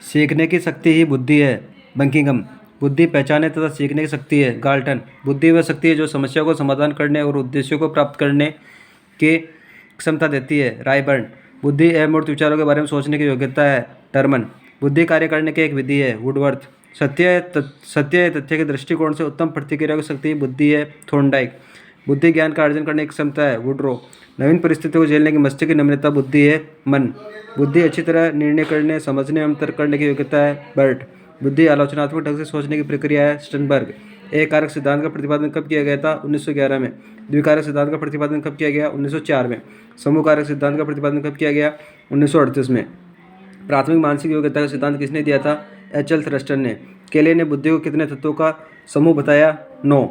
सीखने की शक्ति ही बुद्धि है, बंकिंघम। बुद्धि पहचाने तथा सीखने की शक्ति है, गाल्टन। बुद्धि वह शक्ति है जो समस्या को समाधान करने और उद्देश्यों को प्राप्त करने की क्षमता देती है, रायबर्न। बुद्धि अमूर्त विचारों के बारे में सोचने की योग्यता है, टर्मन। बुद्धि कार्य करने की एक विधि है, वुडवर्थ। सत्य या तथ्य के दृष्टिकोण से उत्तम प्रतिक्रिया की शक्ति बुद्धि है, थॉर्नडाइक। बुद्धि ज्ञान का अर्जन करने की क्षमता है, वुड्रो। नवीन परिस्थितियों को झेलने की मस्तिष्क की नम्रता बुद्धि है, मन। बुद्धि अच्छी तरह निर्णय करने, समझने एवं तर्क करने की योग्यता है, बर्ट। बुद्धि आलोचनात्मक ढंग से सोचने की प्रक्रिया है, स्टनबर्ग। एक कारक सिद्धांत का प्रतिपादन कब किया गया था? 1911 में। द्विकारक सिद्धांत का प्रतिपादन कब किया गया? 1904 में। समूह कारक सिद्धांत का प्रतिपादन कब किया गया? 1938 में। प्राथमिक मानसिक योग्यता का सिद्धांत किसने दिया था? एच.एल. थ्रस्टन ने। केले ने बुद्धि को कितने तत्वों का समूह बताया? 9।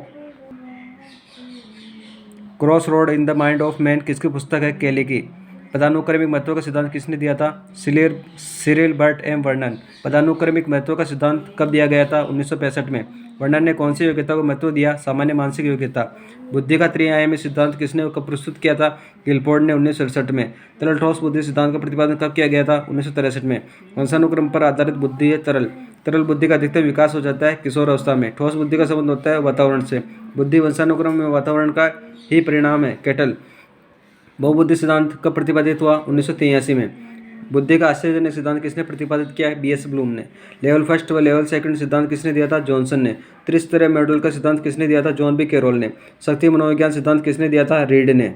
Cross road in the mind of man किसकी पुस्तक है? केले की। पदानुक्रमिक महत्व का सिद्धांत किसने दिया था? Cyril Burt M Vernon. पदानुक्रमिक महत्व का सिद्धांत कब दिया गया था? 1965 में। वर्नन ने कौन सी योग्यता को महत्व दिया? सामान्य मानसिक योग्यता। बुद्धि का त्रिआयामी सिद्धांत किसने कब प्रस्तुत किया था? गिलफोर्ड ने 1967 में। तरल ठोस बुद्धि सिद्धांत का प्रतिपादन कब किया गया था? 1963 में। वंशानुक्रम पर आधारित बुद्धि है तरल। तरल बुद्धि का अधिकतर विकास हो जाता है किशोर अवस्था में। ठोस बुद्धि का संबंध होता है वातावरण से। बुद्धि वंशानुक्रम में वातावरण का ही परिणाम है, केटल। बहुबुद्धि सिद्धांत कब प्रतिपादित हुआ? 1983 में। बुद्धि का आश्चर्यजनक सिद्धांत किसने प्रतिपादित किया? बी.एस. ब्लूम ने। लेवल फर्स्ट व लेवल सेकंड सिद्धांत किसने दिया था? जॉनसन ने। त्रिस्तरीय मॉड्यूल का सिद्धांत किसने दिया था? John B. कैरोल ने। शक्ति मनोविज्ञान सिद्धांत किसने दिया था? रीड ने।